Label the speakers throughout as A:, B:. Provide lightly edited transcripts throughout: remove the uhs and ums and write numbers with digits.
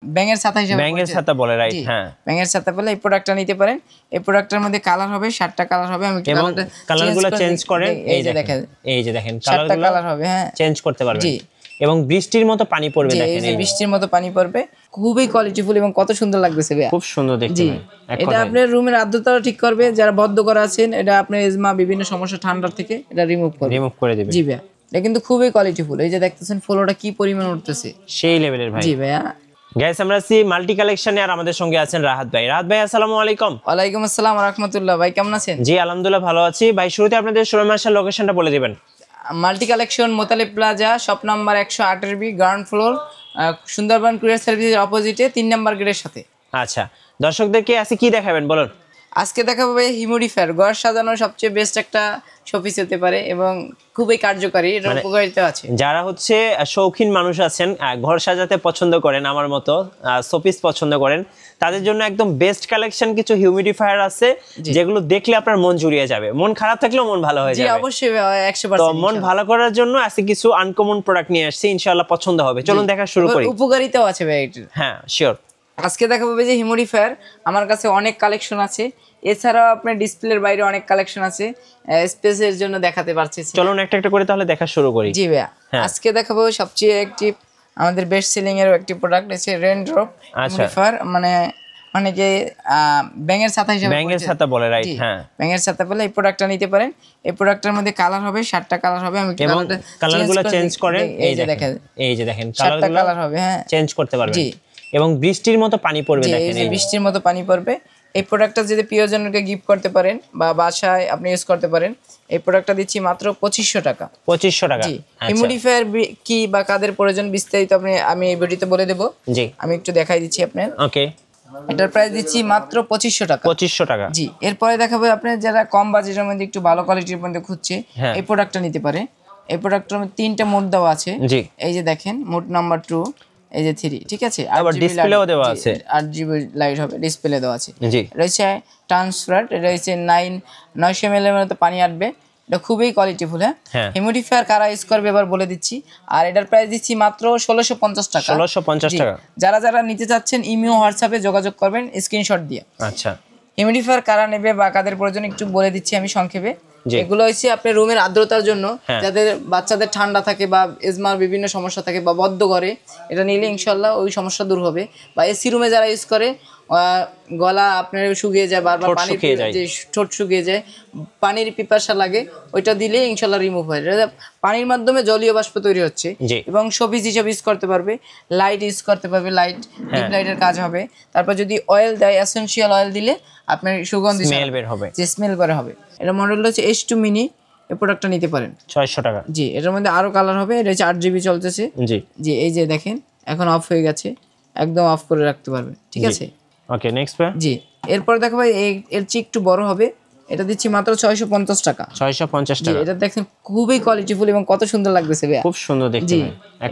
A: ব্যাঙের ছাতা হিসেবে
B: ব্যাঙের ছাতা বলে, রাইট? হ্যাঁ,
A: ব্যাঙের ছাতা বলে। এই প্রোডাক্টটা নিতে পারেন। এই প্রোডাক্টের মধ্যে কালার হবে 7টা কালার হবে। আমি
B: এবং কালারগুলো চেঞ্জ করেন।
A: এই যে দেখেন,
B: এই যে দেখেন
A: 7টা কালার হবে। হ্যাঁ,
B: চেঞ্জ করতে পারবেন।
A: জি,
B: এবং বৃষ্টির মতো পানি পড়বে, দেখেন
A: এই বৃষ্টির মতো পানি পড়বে। খুবই কোয়ালিটিফুল এবং কত সুন্দর লাগতেছে ভাইয়া,
B: খুব সুন্দর দেখতে।
A: জি, এটা আপনার রুমের আর্দ্রতাও ঠিক করবে। যারা বদ্ধ করা আছেন, এটা আপনার এজমা বিভিন্ন সমস্যা ঠান্ডার থেকে এটা রিমুভ করে দিবে। জি ভাইয়া, এটা কিন্তু খুবই কোয়ালিটিফুল। এই যে দেখতেছেন ফ্লোটা কি পরিমাণ উঠতেছে,
B: সেই লেভেলের ভাই।
A: জি ভাইয়া।
B: গাইস, আমরা আছি মাল্টি কালেকশনে, আর আমাদের সঙ্গে আছেন রাহাত ভাই। রাহাত ভাই, আসসালামু আলাইকুম।
A: ওয়ালাইকুম আসসালাম ওয়া রাহমাতুল্লাহ। ভাই কেমন আছেন?
B: জি আলহামদুলিল্লাহ ভালো আছি ভাই। শুরুতে আপনাদের শোরুম আসার লোকেশনটা বলে দিবেন।
A: Multi collection, Motaleb plaza, shop number 108 B, ground floor, Sundarban courier সার্ভিসের অপোজিটে 3 নাম্বার গেটের সাথে।
B: আচ্ছা, দর্শকদেরকে আজকে কি দেখাবেন বলুন?
A: আজকে দেখাবো ভাই হিউমিডিফায়ার। ঘর সাজানোর সবচেয়ে বেস্ট একটা শোপিস হতে পারে এবং খুবই কার্যকারী, এর উপকারিতা আছে।
B: যারা হচ্ছে শৌখিন মানুষ আছেন, ঘর সাজাতে পছন্দ করেন, আমার মতো শোপিস পছন্দ করেন, তাদের জন্য একদম বেস্ট কালেকশন কিছু হিউমিডিফায়ার আছে, যেগুলো দেখলে আপনার মন জুড়িয়ে যাবে। মন খারাপ থাকলেও মন ভালো হয়ে যাবে।
A: জি অবশ্যই 100%।
B: তো মন ভালো করার জন্য আজকে কিছু আনকমন প্রোডাক্ট নিয়ে আসছি, ইনশাআল্লাহ পছন্দ হবে। চলুন দেখা শুরু করি।
A: উপকারিতাও আছে ভাই এটার।
B: হ্যাঁ শিওর।
A: আজকে দেখাবো যে হিউমিডিফায়ার আমার কাছে অনেক কালেকশন আছে। এছাড়াও আপনার ডিসপ্লের বাইরে অনেক কালেকশন আছে, স্পেসের জন্য দেখাতে পারছি।
B: চলুন একটা একটা করে তাহলে দেখা শুরু করি।
A: জি ভাইয়া, আজকে দেখাবো সবচেয়ে একটি আমাদের বেস্ট সেলিং এর একটি প্রোডাক্ট আছে রেইনড্রপ হিউমিডিফায়ার। মানে অনেকে ব্যাঙের ছাতা হিসেবে,
B: ব্যাঙের ছাতা বলে, রাইট? হ্যাঁ,
A: ব্যাঙের ছাতা বলে। এই প্রোডাক্টটা নিতে পারেন। এই প্রোডাক্টের মধ্যে কালার হবে 7টা কালার হবে। আমি
B: কালারগুলো চেঞ্জ করেন।
A: এই যে দেখেন,
B: এই যে দেখেন
A: 7টা কালার হবে। হ্যাঁ,
B: চেঞ্জ করতে পারবেন।
A: জি,
B: এবং বৃষ্টির মতো পানি পড়বে, দেখেন
A: এই বৃষ্টির মতো পানি পড়বে। এই প্রোডাক্টটা যদি প্রিয়জনকে গিফট করতে পারেন বা বাসায় আপনি ইউজ করতে পারেন, এই প্রোডাক্টটা দিচ্ছি মাত্র 2500 টাকা।
B: 2500 টাকা।
A: জি, হিউমিডিফায়ার কি বা কাদের প্রয়োজন বিস্তারিত আমি এই ভিডিওতে বলে দেব।
B: জি,
A: আমি একটু দেখাই দিচ্ছি আপনার।
B: ওকে,
A: এটার প্রাইস দিচ্ছি মাত্র 2500 টাকা।
B: 2500 টাকা।
A: জি, এরপরে দেখাবো আপনার যারা কম বাজেটের মধ্যে একটু ভালো কোয়ালিটির মধ্যে খুঁজছে, এই প্রোডাক্টটা নিতে পারে। এই প্রোডাক্টের মধ্যে 3টা মোড দেওয়া আছে।
B: জি,
A: এই যে দেখেন মোড নাম্বার 2, এই যে 3, ঠিক আছে।
B: আবার ডিসপ্লেও দেওয়া আছে,
A: 8GB লাইট হবে, ডিসপ্লে দেওয়া আছে।
B: জি,
A: রয়েছে ট্রান্সপারেন্ট, এটা হচ্ছে 900 ml এর মতো পানি আটবে। এটা খুবই কোয়ালিটিফুল। হ্যাঁ, হিউমিডিফায়ার কারা ইউজ করবে এবার বলে দিচ্ছি। আর এটার প্রাইস দিচ্ছি মাত্র 1650 টাকা।
B: 1650 টাকা।
A: যারা যারা নিতে চাচ্ছেন ইমিও হোয়াটসঅ্যাপে যোগাযোগ করবেন স্ক্রিনশট দিয়ে।
B: আচ্ছা,
A: হিউমিডিফায়ার কারা নেবে বা কাদের প্রয়োজন একটু বলে দিচ্ছি আমি সংক্ষেপে। এগুলো হচ্ছে আপনার রুমের আর্দ্রতার জন্য, যাদের বাচ্চাদের ঠান্ডা থাকে বা এজমার বিভিন্ন সমস্যা থাকে বা বদ্ধ করে, এটা নিলে ইনশাল্লাহ ওই সমস্যা দূর হবে। বা এসি রুমে যারা ইউজ করে, গলা আপনার শুকিয়ে যায়, বারবার পানি যে ঠোঁট শুকিয়ে যায়, পানির পিপাসা লাগে, ওইটা দিলে ইনশাল্লাহ রিমুভ হয়। পানির মাধ্যমে জলীয় বাষ্প তৈরি হচ্ছে এবং শোপিস হিসাবে ইউজ করতে পারবে, লাইট ইউজ করতে পারবে, লাইট ডিপ লাইটের কাজ হবে। তারপর যদি অয়েল দেয়, এসেনশিয়াল অয়েল দিলে আপনার সুগন্ধি স্মেল বের হবে, যে স্মেল বের হবে। এটা মডেলটা হচ্ছে H2 মিনি। এই প্রোডাক্টটা নিতে পারেন 600 টাকা। জি, এটার মধ্যে আরো কালার হবে। এটা হচ্ছে 8GB চলতেছে। জি জি, এই যে দেখেন এখন অফ হয়ে গেছে, একদম অফ করে রাখতে পারবে, ঠিক আছে।
B: ওকে, নেক্সট পে।
A: জি, এরপর দেখো ভাই এর চেয়ে একটু বড় হবে। এটা দিচ্ছি মাত্র 650 টাকা।
B: 650 টাকা।
A: এটা দেখেন খুবই কোয়ালিটিফুল এবং কত সুন্দর লাগতেছে ভাই,
B: খুব সুন্দর দেখতে।
A: জি,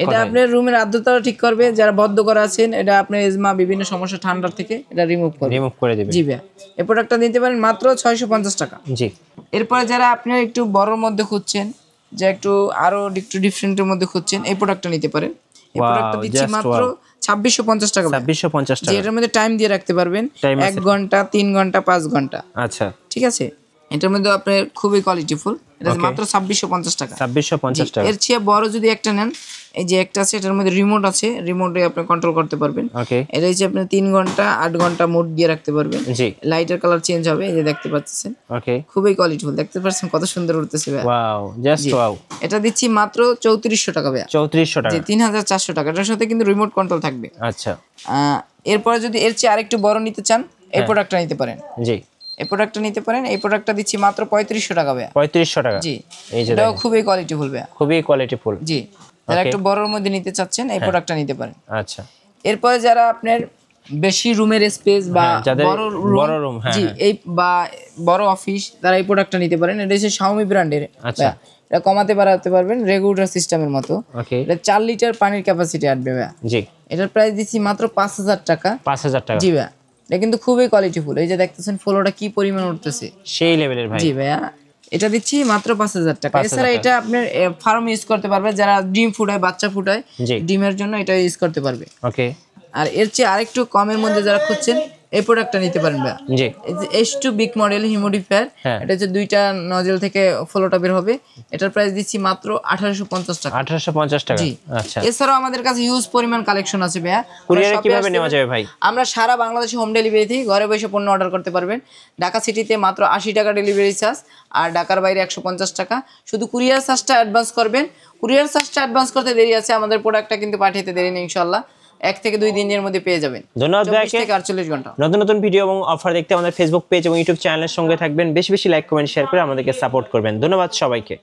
A: এটা আপনার রুমের আর্দ্রতাও ঠিক করবে। যারা বদ্ধ করা আছেন, এটা আপনার এজমা বিভিন্ন সমস্যা ঠান্ডার থেকে এটা রিমুভ করে দিবে। জি ভাই, এই প্রোডাক্টটা নিতে পারেন মাত্র 650 টাকা। জি, এরপরে যারা আপনার একটু বড়র মধ্যে খুঁজছেন, যে একটু আরো একটু ডিফারেন্টের মধ্যে খুঁজছেন, এই প্রোডাক্টটা নিতে পারেন। এই প্রোডাক্টটা দিচ্ছি মাত্র 2650 টাকা।
B: 2650 টাকা।
A: এটার মধ্যে টাইম দিয়ে রাখতে পারবেন, 1 ঘন্টা, 3 ঘন্টা, 5 ঘন্টা।
B: আচ্ছা,
A: ঠিক আছে। এটার মধ্যে আপনার খুবই কোয়ালিটিফুল। এটা মাত্র 2650 টাকা।
B: 2650 টাকা।
A: এর চেয়ে বড় যদি একটা নেন, এই যে একটা আছে, এটার মধ্যে রিমোট আছে, রিমোটে আপনি কন্ট্রোল করতে পারবেন।
B: ওকে,
A: এটা হচ্ছে আপনি 3 ঘন্টা, 8 ঘন্টা মোড দিয়ে রাখতে পারবেন। জি, লাইটের কালার চেঞ্জ হবে, এই যে দেখতে পাচ্ছেন। ওকে, খুবই কোয়ালিটিফুল, দেখতে পাচ্ছেন কত সুন্দর উঠতেছে ভাই।
B: Wow, just wow.
A: এটা দিচ্ছি মাত্র 3400 টাকা ভাই।
B: 3400 টাকা।
A: জি, 3400 টাকা। এটার সাথে কিন্তু রিমোট কন্ট্রোল থাকবে।
B: আচ্ছা,
A: এরপরে যদি এর চেয়ে আরেকটু বড় নিতে চান, এই প্রোডাক্টটা নিতে পারেন। জি, এই প্রোডাক্টটা নিতে পারেন। এই প্রোডাক্টটা দিচ্ছি মাত্র 3500 টাকা ভাই। 3500 টাকা। জি, এটাও খুবই কোয়ালিটিফুল ভাই, খুবই কোয়ালিটিফুল। জি, যারা একটু বড়র মধ্যে নিতে চাচ্ছেন, এই প্রোডাক্টটা নিতে পারেন। আচ্ছা, এরপরে যারা আপনার বেশি রুমের স্পেস বা বড় রুম, জি, এই বা বড় অফিস, তারা এই প্রোডাক্টটা নিতে পারেন। এটা হচ্ছে Xiaomi ব্র্যান্ডের। আচ্ছা, এটা কমাতে বাড়াতে পারবেন রেগুলেটর সিস্টেমের মতো। এটা 4 লিটার পানির ক্যাপাসিটি আসবে ভাই। জি, এটার প্রাইস দিচ্ছি মাত্র 5000 টাকা। 5000 টাকা। জি ভাই, এটা কিন্তু খুবই কোয়ালিটিফুল। এই যে দেখতেছেন ফ্লোটা কি পরিমাণ উঠতেছে, সেই লেভেলের ভাই। জি ভাইয়া, এটা দিচ্ছি মাত্র 5000 টাকা। এছাড়া এটা আপনার ফার্ম ইউজ করতে পারবে, যারা ডিম ফুটায়, বাচ্চা ফুটায়, ডিমের জন্য এটা ইউজ করতে পারবে। ওকে, আর এর চেয়ে আরেকটু কমের মধ্যে যারা খুঁজছেন এই প্রোডাক্টটা নিতে পারেন ভাইয়া।
B: জি
A: H2 বিগ মডেল হিউমিডিফায়ার,
B: হ্যাঁ।
A: এটা হচ্ছে দুইটা নজেল থেকে ফ্লোটা বের হবে। এটার প্রাইস দিচ্ছি মাত্র 1850 টাকা।
B: 1850 টাকা।
A: জি
B: আচ্ছা,
A: এছাড়াও আমাদের কাছে হিউজ পরিমাণ কালেকশন আছে ভাইয়া।
B: কুরিয়ারে কিভাবে নেওয়া যাবে ভাই?
A: আমরা সারা বাংলাদেশে হোম ডেলিভারি দিই, ঘরে বসে পণ্য অর্ডার করতে পারবেন। ঢাকা সিটিতে মাত্র 80 টাকা ডেলিভারি চার্জ, আর ঢাকার বাইরে 150 টাকা। শুধু কুরিয়ার চার্জটা অ্যাডভান্স করবেন। কুরিয়ার চার্জটা অ্যাডভান্স করতে দেরি আছে, আমাদের প্রোডাক্টটা কিন্তু পাঠাতে দেরি নেই, ইনশাআল্লাহ 1 থেকে 2 দিনের মধ্যে পেয়ে যাবেন।
B: ধন্যবাদ
A: 24
B: ভাইকে।
A: থেকে 48 ঘন্টা।
B: নতুন নতুন ভিডিও এবং অফার দেখতে আমাদের ফেসবুক পেজ এবং ইউটিউব চ্যানেলের সঙ্গে থাকবেন। বেশি বেশি লাইক কমেন্ট শেয়ার করে আমাদেরকে সাপোর্ট করবেন। ধন্যবাদ সবাইকে।